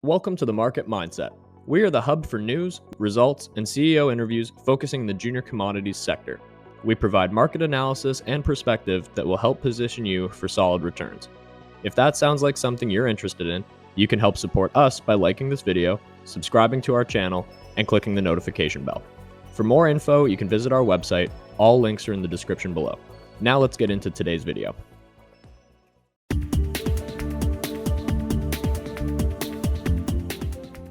Welcome to the Market Mindset. We are the hub for news, results, and CEO interviews focusing the junior commodities sector. We provide market analysis and perspective that will help position you for solid returns. If that sounds like something you're interested in, you can help support us by liking this video, subscribing to our channel, and clicking the notification bell. For more info, you can visit our website. All links are in the description below. Now let's get into today's video.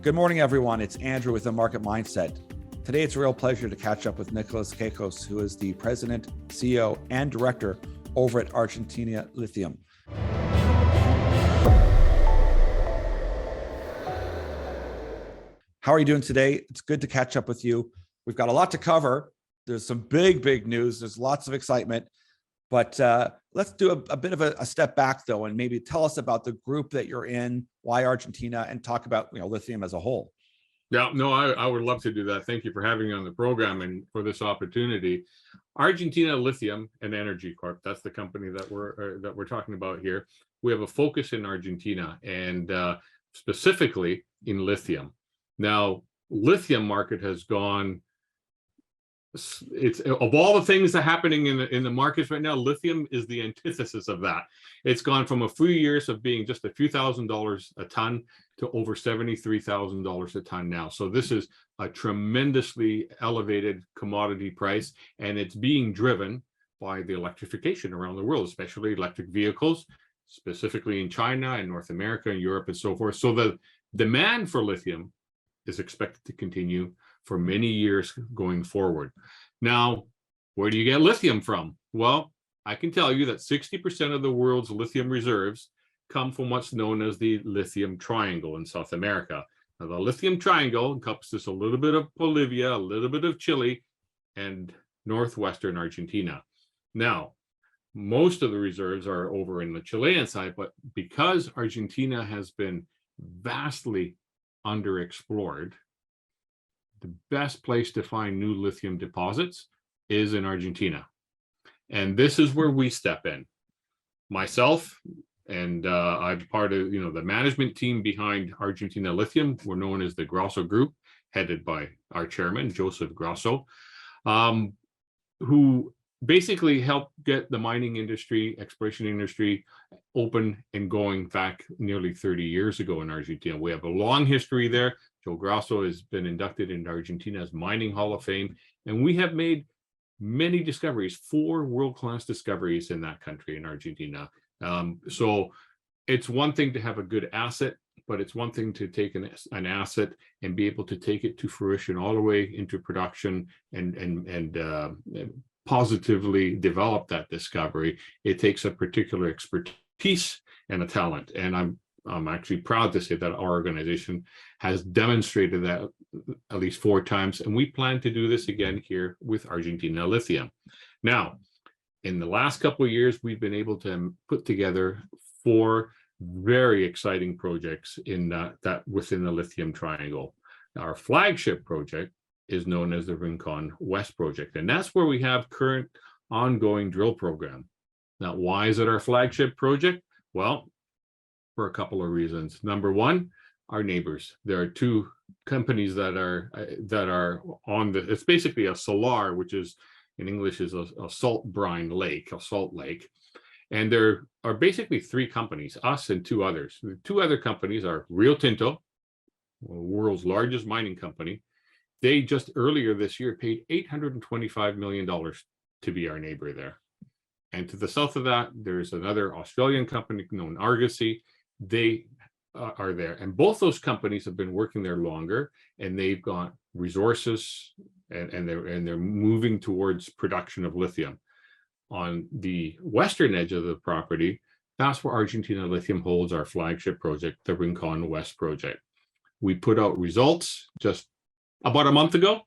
Good morning, everyone. It's Andrew with The Market Mindset. Today, it's a real pleasure to catch up with Nikolaos Cacos, who is the president, CEO, and director over at Argentina Lithium. How are you doing today? It's good to catch up with you. We've got a lot to cover. There's some big news. There's lots of excitement. But let's do a bit of a step back, though, and maybe tell us about the group that you're in, why Argentina, and talk about lithium as a whole. Yeah, no, I would love to do that. Thank you for having me on the program and for this opportunity. Argentina Lithium Energy Corp. That's the company that we're talking about here. We have a focus in Argentina and specifically in lithium. Now, lithium market has gone. It's of all the things that are happening in the markets right now, lithium is the antithesis of that. It's gone from a few years of being just a few $1,000s a ton to over $73,000 a ton now. So this is a tremendously elevated commodity price, and it's being driven by the electrification around the world, especially electric vehicles, specifically in China and North America and Europe and so forth. So the demand for lithium is expected to continue for many years going forward. Now, where do you get lithium from? Well, I can tell you that 60% of the world's lithium reserves come from what's known as the Lithium Triangle in South America. Now, the Lithium Triangle encompasses a little bit of Bolivia, a little bit of Chile, and northwestern Argentina. Now, most of the reserves are over in the Chilean side, but because Argentina has been vastly underexplored, the best place to find new lithium deposits is in Argentina. And this is where we step in. Myself, and I'm part of the management team behind Argentina Lithium. We're known as the Grosso Group, headed by our chairman, Joseph Grosso, who basically helped get the mining industry, exploration industry open and going back nearly 30 years ago in Argentina. We have a long history there. Joe Grosso has been inducted into Argentina's Mining Hall of Fame, and we have made many discoveries, 4 world-class discoveries in that country, in Argentina. So it's one thing to have a good asset, but it's one thing to take an asset and be able to take it to fruition all the way into production and positively develop that discovery. It takes a particular expertise and a talent, and I'm actually proud to say that our organization has demonstrated that at least 4 times, and we plan to do this again here with Argentina Lithium. Now, in the last couple of years, we've been able to put together 4 very exciting projects in that within the Lithium Triangle. Our flagship project is known as the Rincon West project, and that's where we have current ongoing drill program. Now, why is it our flagship project? Well, for a couple of reasons. Number one, our neighbors. There are 2 companies that are on the. It's basically a salar, which is in English is a salt brine lake, a salt lake, and there are basically 3 companies, us and 2 others. The 2 other companies are Rio Tinto, the world's largest mining company. They just earlier this year paid $825 million to be our neighbor there. And to the south of that, there's another Australian company known Argosy. They are there. And both those companies have been working there longer, and they've got resources and they're moving towards production of lithium. On the western edge of the property, that's where Argentina Lithium holds our flagship project, the Rincon West project. We put out results just about a month ago,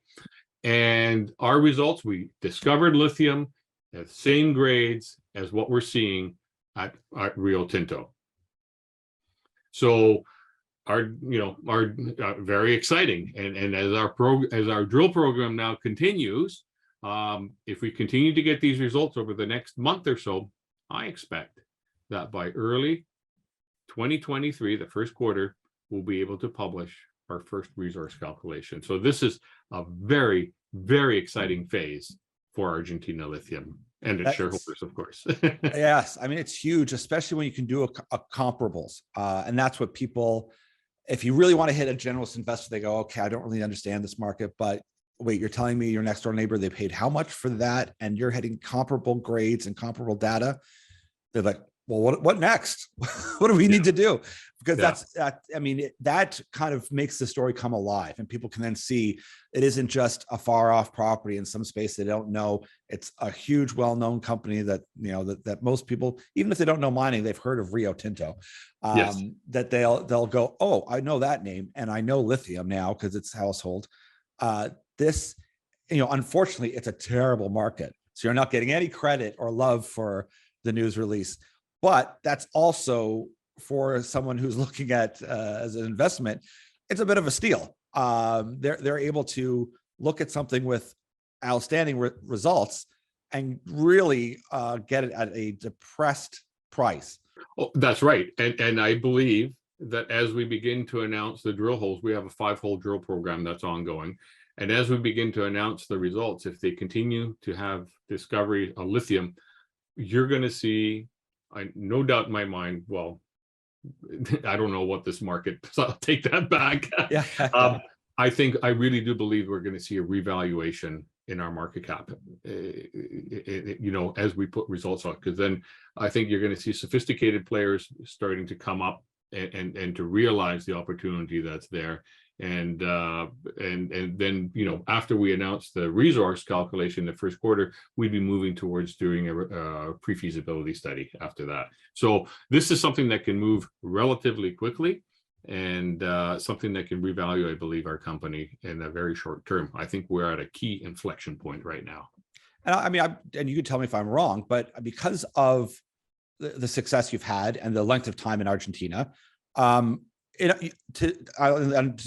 and our results, we discovered lithium at the same grades as what we're seeing at Rio Tinto. So our very exciting, and as our drill program now continues, if we continue to get these results over the next month or so, I expect that by early 2023, the first quarter, we'll be able to publish our first resource calculation. So this is a very, very exciting phase for Argentina Lithium and its shareholders, of course. Yes, I mean, it's huge, especially when you can do a comparables. And that's what people, if you really want to hit a generalist investor, they go, okay, I don't really understand this market, but wait, you're telling me your next door neighbor, they paid how much for that? And you're hitting comparable grades and comparable data. They're like, well, what next? What do we need to do? Because I mean, that kind of makes the story come alive, and people can then see it isn't just a far off property in some space they don't know. It's a huge, well-known company that, you know, that most people, even if they don't know mining, they've heard of Rio Tinto. That they'll go, oh, I know that name, and I know lithium now because it's household. This, you know, unfortunately, it's a terrible market. So you're not getting any credit or love for the news release. But that's also, for someone who's looking at as an investment, it's a bit of a steal. They're able to look at something with outstanding results and really get it at a depressed price. Oh, that's right. And I believe that as we begin to announce the drill holes, we have a 5-hole drill program that's ongoing. And as we begin to announce the results, if they continue to have discovery of lithium, you're going to see, no doubt in my mind, well, I don't know what this market, so I'll take that back. I really do believe we're going to see a revaluation in our market cap, you know, as we put results out, because then I think you're going to see sophisticated players starting to come up and to realize the opportunity that's there. And then, you know, after we announce the resource calculation in the first quarter, we'd be moving towards doing a pre-feasibility study after that. So this is something that can move relatively quickly, and something that can revalue, I believe, our company in a very short term. I think we're at a key inflection point right now. And I mean, and you can tell me if I'm wrong, but because of the success you've had and the length of time in Argentina, to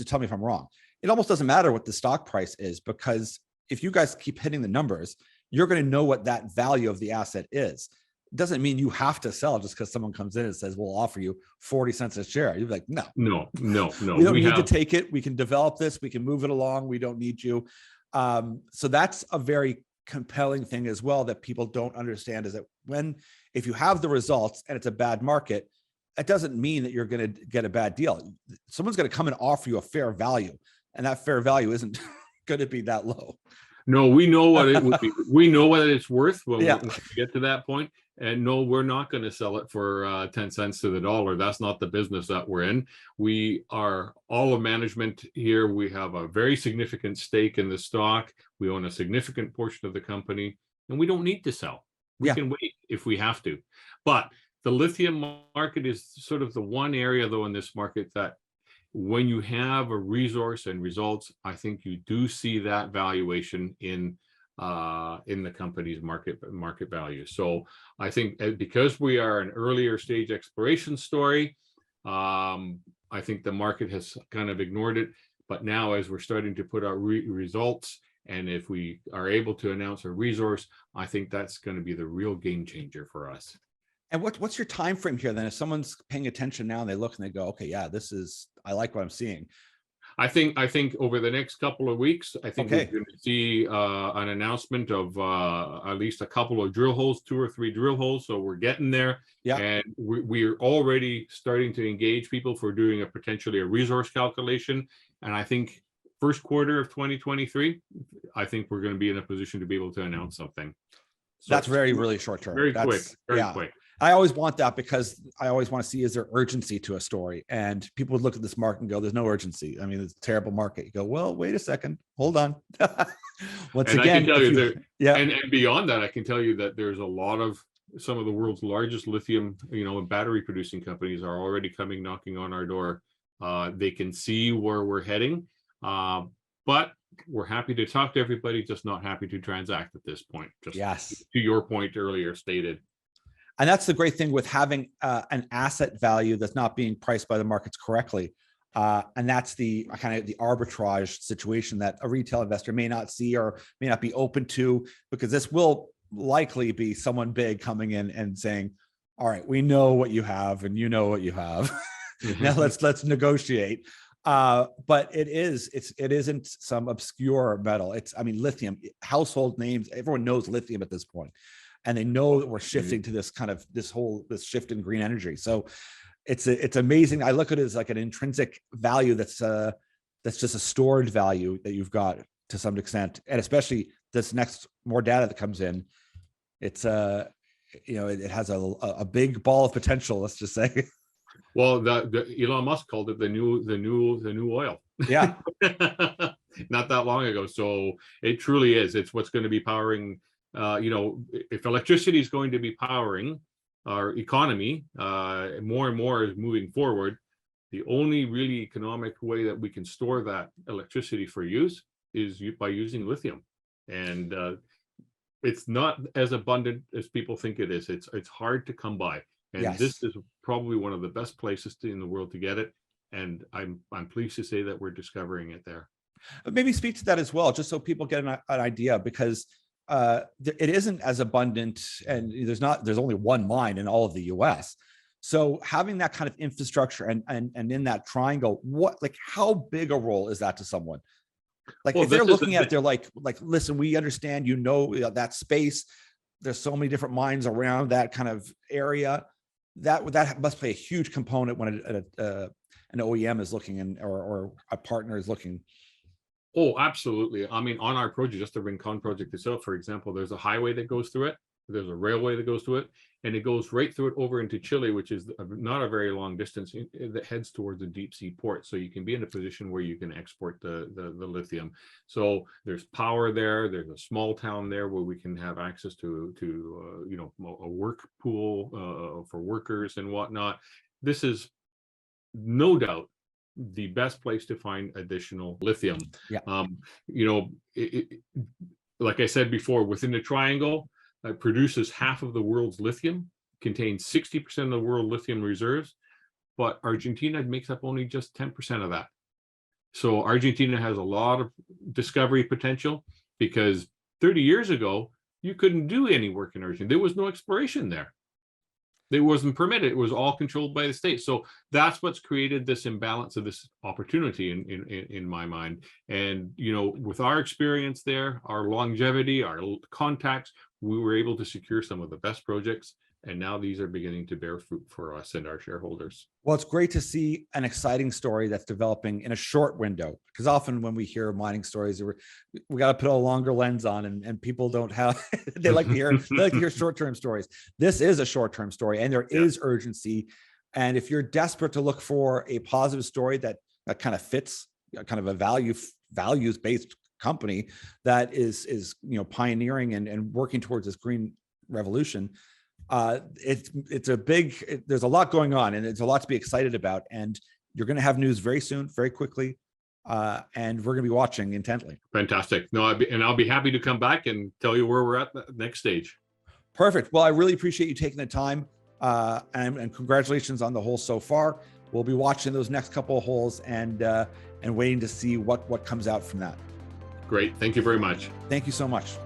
tell me if I'm wrong, it almost doesn't matter what the stock price is, because if you guys keep hitting the numbers, you're going to know what that value of the asset is. It doesn't mean you have to sell just because someone comes in and says, we'll offer you 40 cents a share. You're like, no. We don't need to take it. We can develop this. We can move it along. We don't need you. So that's a very compelling thing as well that people don't understand, is that if you have the results and it's a bad market, that doesn't mean that you're going to get a bad deal. Someone's going to come and offer you a fair value, and that fair value isn't going to be that low. No, we know what it would be. We know what it's worth when we get to that point. And no, we're not going to sell it for 10 cents to the dollar. That's not the business that we're in. We are all of management here. We have a very significant stake in the stock. We own a significant portion of the company, and we don't need to sell. We can wait if we have to. But the lithium market is sort of the one area, though, in this market that when you have a resource and results, I think you do see that valuation in the company's market value. So I think because we are an earlier stage exploration story, I think the market has kind of ignored it. But now, as we're starting to put out results, and if we are able to announce a resource, I think that's going to be the real game changer for us. And what's your time frame here then? If someone's paying attention now and they look and they go, okay, yeah, I like what I'm seeing. I think over the next couple of weeks, I think we're going to see an announcement of at least a couple of drill holes, 2 or 3 drill holes. So we're getting there. Yeah. And we're already starting to engage people for doing potentially a resource calculation. And I think first quarter of 2023, I think we're going to be in a position to be able to announce something. So that's really short term. Very quick. I always want that, because I always want to see, is there urgency to a story? And people would look at this market and go, there's no urgency. I mean, it's a terrible market. You go, well, wait a second, hold on. Once again, I can tell you and beyond that, I can tell you that there's a lot of some of the world's largest lithium, battery producing companies are already knocking on our door. They can see where we're heading, but we're happy to talk to everybody, just not happy to transact at this point. Just to your point earlier stated. And that's the great thing with having an asset value that's not being priced by the markets correctly. And that's the kind of the arbitrage situation that a retail investor may not see or may not be open to, because this will likely be someone big coming in and saying, all right, we know what you have and you know what you have. Now let's negotiate. But it isn't some obscure metal. I mean, lithium, household names, everyone knows lithium at this point, and they know that we're shifting to this shift in green energy. So it's amazing. I look at it as like an intrinsic value that's just a stored value that you've got to some extent, and especially this next more data that comes in, it has a big ball of potential. Let's just say. Well, the Elon Musk called it the new oil. Yeah. Not that long ago. So it truly is. It's what's going to be powering. If electricity is going to be powering our economy, more and more is moving forward. The only really economic way that we can store that electricity for use is by using lithium, and it's not as abundant as people think it is. It's hard to come by, and yes. This is probably one of the best places in the world to get it. And I'm pleased to say that we're discovering it there. Maybe speak to that as well, just so people get an idea, because it isn't as abundant, and there's only one mine in all of the U.S. So having that kind of infrastructure and in that triangle, how big a role is that to someone? Like, if they're looking at it, they're like, listen, we understand, that space. There's so many different mines around that kind of area. That must play a huge component when an OEM is looking or a partner is looking. Oh, absolutely. I mean, on our project, just the Rincon project itself, for example, there's a highway that goes through it. There's a railway that goes through it, and it goes right through it over into Chile, which is not a very long distance that heads towards a deep sea port. So you can be in a position where you can export the lithium. So there's power there. There's a small town there where we can have access to a work pool for workers and whatnot. This is no doubt the best place to find additional lithium. Yeah. Like I said before, within the triangle, produces half of the world's lithium, contains 60% of the world lithium reserves, but Argentina makes up only just 10% of that. So Argentina has a lot of discovery potential, because 30 years ago, you couldn't do any work in Argentina. There was no exploration there. It wasn't permitted. It was all controlled by the state. So that's what's created this imbalance of this opportunity in my mind. And, with our experience there, our longevity, our contacts, we were able to secure some of the best projects. And now these are beginning to bear fruit for us and our shareholders. Well, it's great to see an exciting story that's developing in a short window, because often when we hear mining stories, we got to put a longer lens on, and people don't have, they like to hear short-term stories. This is a short-term story, and there is urgency. And if you're desperate to look for a positive story that kind of fits kind of a values-based company that is pioneering and working towards this green revolution, there's a lot going on, and it's a lot to be excited about, and you're going to have news very soon, very quickly, and we're going to be watching intently. Fantastic. I'll be happy to come back and tell you where we're at the next stage. Perfect. Well, I really appreciate you taking the time, and congratulations on the hole so far. We'll be watching those next couple of holes and waiting to see what comes out from that. Great. Thank you very much. Thank you so much.